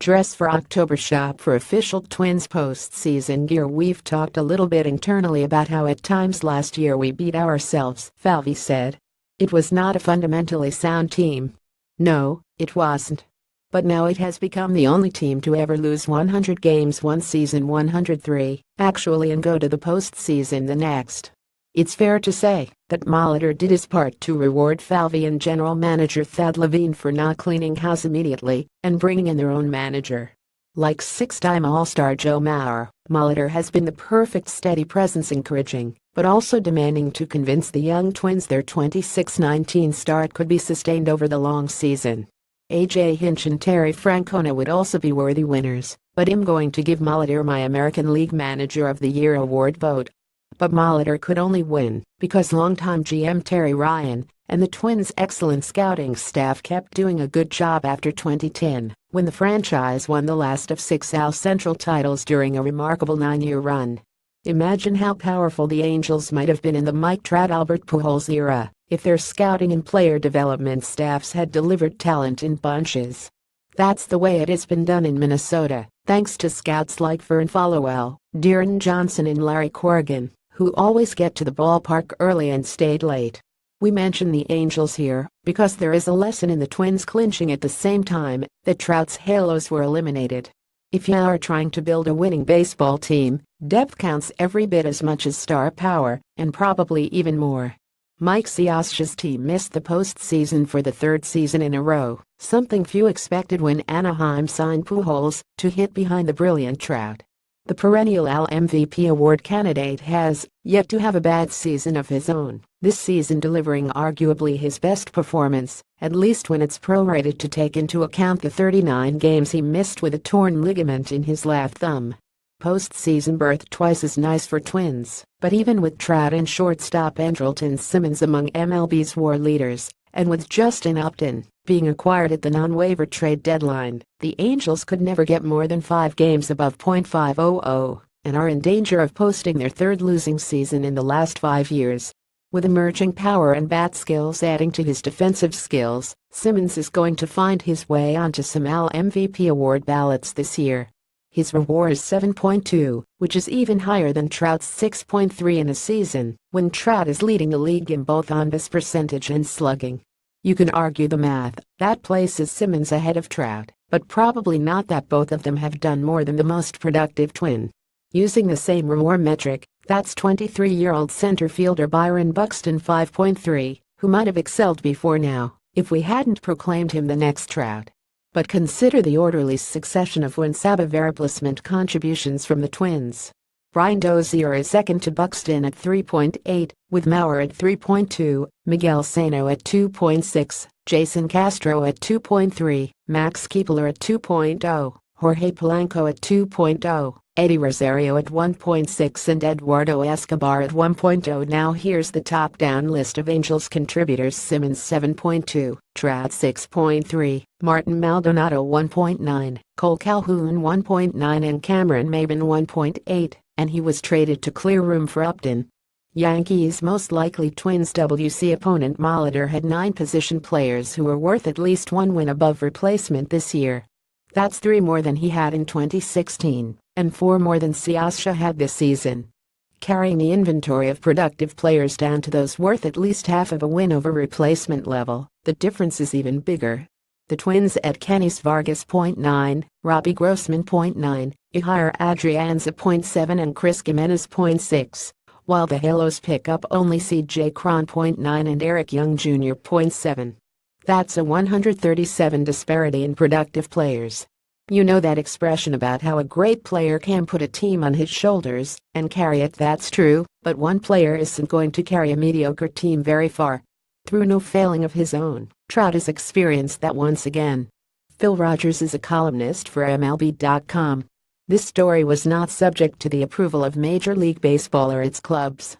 Dress for October, shop for official Twins postseason gear. We've talked a little bit internally about how at times last year we beat ourselves, Falvey said. It was not a fundamentally sound team. No, it wasn't. But now it has become the only team to ever lose 100 games one season, 103 actually, and go to the postseason the next. It's fair to say that Molitor did his part to reward Falvey and general manager Thad Levine for not cleaning house immediately and bringing in their own manager. Like six-time All-Star Joe Mauer, Molitor has been the perfect steady presence, encouraging but also demanding to convince the young Twins their 26-19 start could be sustained over the long season. A.J. Hinch and Terry Francona would also be worthy winners, but I'm going to give Molitor my American League Manager of the Year award vote. But Molitor could only win because longtime GM Terry Ryan and the Twins' excellent scouting staff kept doing a good job after 2010, when the franchise won the last of 6 AL Central titles during a remarkable 9-year run. Imagine how powerful the Angels might have been in the Mike Trout, Albert Pujols era if their scouting and player development staffs had delivered talent in bunches. That's the way it has been done in Minnesota, thanks to scouts like Vern Followell, Deron Johnson and Larry Corrigan, who always get to the ballpark early and stayed late. We mention the Angels here because there is a lesson in the Twins clinching at the same time that Trout's halos were eliminated. If you are trying to build a winning baseball team, depth counts every bit as much as star power, and probably even more. Mike Cioscia's team missed the postseason for the 3rd season in a row, something few expected when Anaheim signed Pujols to hit behind the brilliant Trout. The perennial AL MVP award candidate has yet to have a bad season of his own, this season delivering arguably his best performance, at least when it's prorated to take into account the 39 games he missed with a torn ligament in his left thumb. Postseason berth twice as nice for Twins, but even with Trout and shortstop Andrelton Simmons among MLB's WAR leaders, and with Justin Upton being acquired at the non-waiver trade deadline, the Angels could never get more than 5 games above .500 and are in danger of posting their 3rd losing season in the last 5 years. With emerging power and bat skills adding to his defensive skills, Simmons is going to find his way onto some AL MVP award ballots this year. His WAR is 7.2, which is even higher than Trout's 6.3 in a season, when Trout is leading the league in both on-base percentage and slugging. You can argue the math that places Simmons ahead of Trout, but probably not that both of them have done more than the most productive Twin. Using the same WAR metric, that's 23-year-old center fielder Byron Buxton 5.3, who might have excelled before now if we hadn't proclaimed him the next Trout. But consider the orderly succession of win-sabba replacement contributions from the Twins. Brian Dozier is second to Buxton at 3.8, with Mauer at 3.2, Miguel Sano at 2.6, Jason Castro at 2.3, Max Kepler at 2.0, Jorge Polanco at 2.0, Eddie Rosario at 1.6 and Eduardo Escobar at 1.0. Now here's the top-down list of Angels contributors: Simmons 7.2, Trout 6.3, Martin Maldonado 1.9, Cole Calhoun 1.9 and Cameron Maybin 1.8, and he was traded to clear room for Upton. Yankees' most likely Twins WC opponent Molitor had 9 position players who were worth at least 1 win above replacement this year. That's 3 more than he had in 2016, and 4 more than Cioscia had this season. Carrying the inventory of productive players down to those worth at least half of a win over replacement level, the difference is even bigger. The Twins add Kenys Vargas .9, Robbie Grossman .9, Ehire Adrianza .7 and Chris Gimenez .6, while the Halos pick up only C.J. Cron .9 and Eric Young Jr. .7. That's a 137 disparity in productive players. You know that expression about how a great player can put a team on his shoulders and carry it. That's true, but one player isn't going to carry a mediocre team very far. Through no failing of his own, Trout has experienced that once again. Phil Rogers is a columnist for MLB.com. This story was not subject to the approval of Major League Baseball or its clubs.